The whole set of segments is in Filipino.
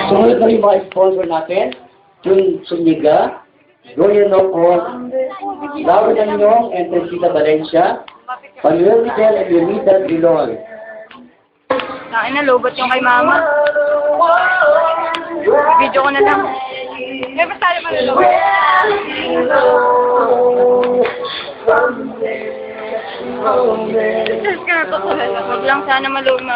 Sumunod na rin mga sponsor natin, Jun Suniga, Gloria Nocos, Laura Danyong, and Teresita Valencia, Manuel Miguel and Yolita Drilon. Kain na, lobot yung kay mama. Video ko na lang. Eh, basta tayo malulobot. Just ka na to sa hala. Huwag lang sana malubot.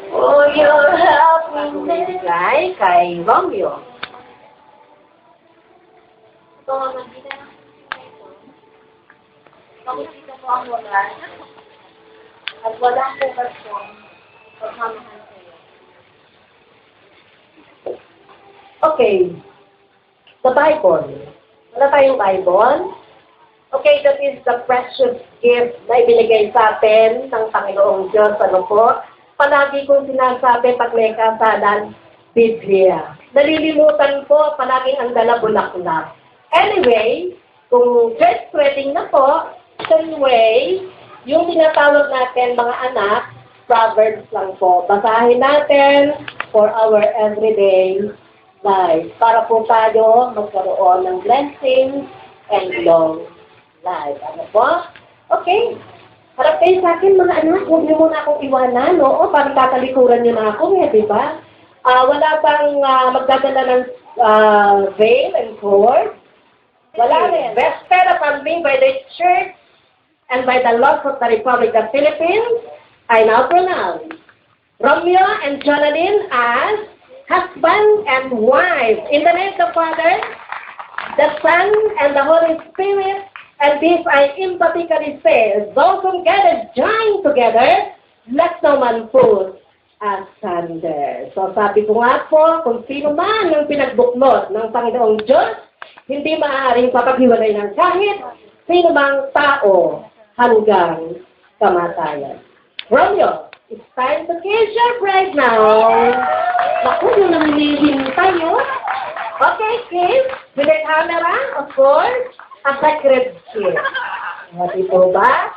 For your happiness. Kay Romeo. Ito nga magkita na. Makikita mo ang wala. At wala ko person. Pagmamahal sa'yo. Okay. The Bible. Wala tayong Bible. Okay, that is the precious gift na ibinigay sa atin ng Panginoong Diyos. Ano po? Palagi kong sinasabi pag may kasalan, Biblia. Nalilimutan po, palaging ang dala bulaklak. Anyway, kung dress wedding na po, same way, yung tinatawag natin mga anak, Proverbs lang po. Basahin natin for our everyday life. Para po tayo magkaroon ng blessings and long life. Ano po? Okay. Harap kayo sa akin, mga anak, huwag niyo muna akong iwanan, oo? Parang tatalikuran niyo na ako, di ba? Wala bang magdadala ng veil and cord? Wala rin. Vespera Pambing by the Church and by the laws of the Republic of Philippines, I now pronounce Romeo and Jonalyn as husband and wife. In the name of the Father, the Son, and the Holy Spirit. And this I emphatically say, those who gathered join together, let no man put asunder. So sabi ko nga po, kung sino man ang pinagbuknot ng Panginoong Diyos, hindi maaaring papaghiwalay ng kahit sino mang tao hanggang kamatayan. Romeo, it's time to kiss your bride now. Naku, yun ang hinihintay yun. Okay, kiss. With the camera, of course. A sacred kiss. Hindi po ba?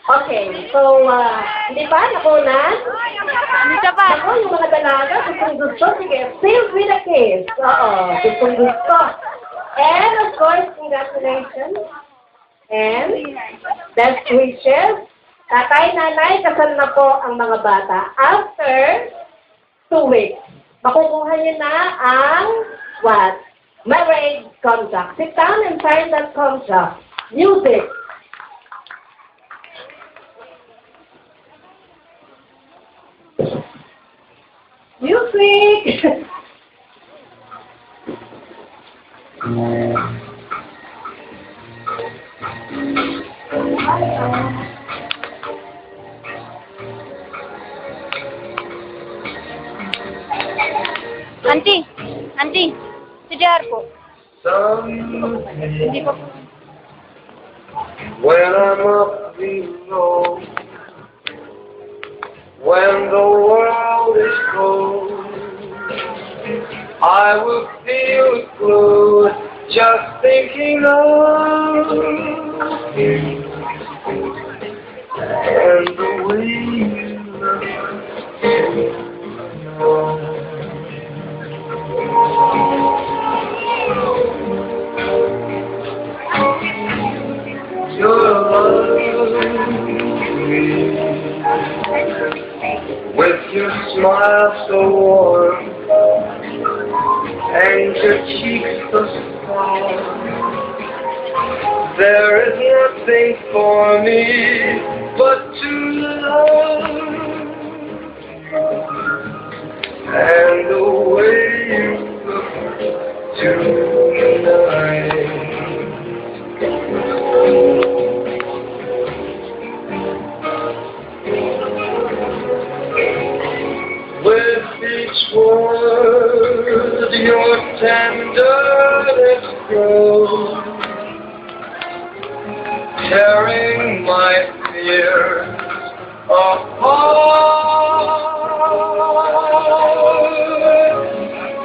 Okay, so, hindi ba nakunan? Hindi ka pa. Ako, yung mga dalaga, gustong gusto, sige, still with a kiss. Oo, gustong gusto. And, of course, congratulations. And, best wishes. Tatay, nanay, kasal na po ang mga bata. After 2 weeks, makukuha niyo na ang what? Marriage contract. Sit down and sign that contract. Music. Music. Auntie, si JR po. Hindi po. When I'm up below, when the world is cold, I will feel the glow just thinking of you and the way you look. Your love, with your smile so warm and your cheeks so soft, there is nothing for me but to love and the way you look tonight. With each word, your tenderness grows, tearing my fears apart.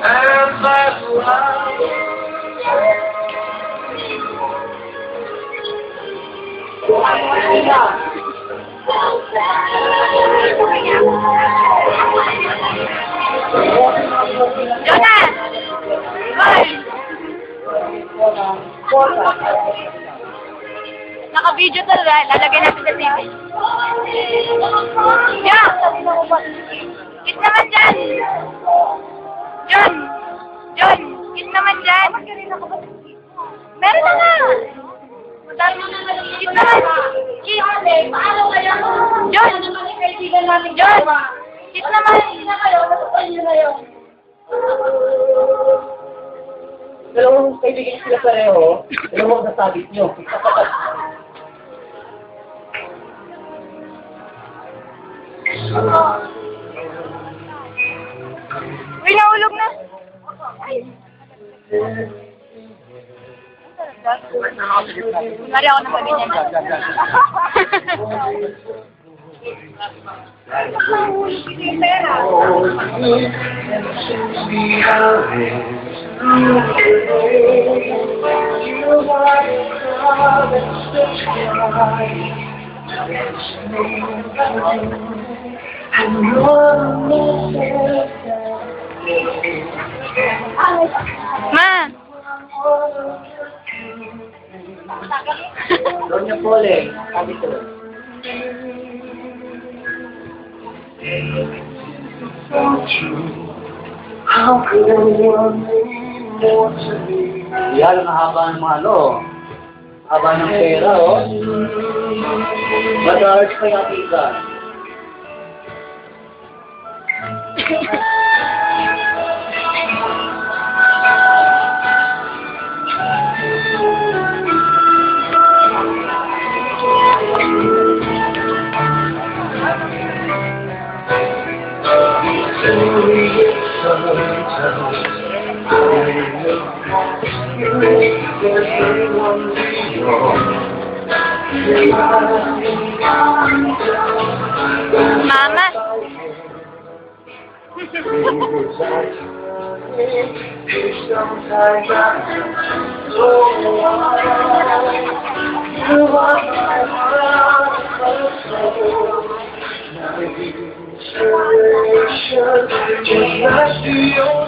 And that love na. Jonah! Hoy! Naka-video to, lalagay natin sa TV. Yeah! Kiss naman dyan! John! John! Kiss naman dyan! Meron na nga! Kiss naman! Kiss! John! John! Kiss naman! Dalawang kaibigan sila pareho, dalawang nasabit nyo. Uy, nahulog na! Kunwari ako naman ganyan. Ma! Doon niya po ulit. Sabi ko. How could anyone mean more to me? Yan ang haba ng mga haba ng pera, oh. Madalas pa yung atika. Mama! Just like the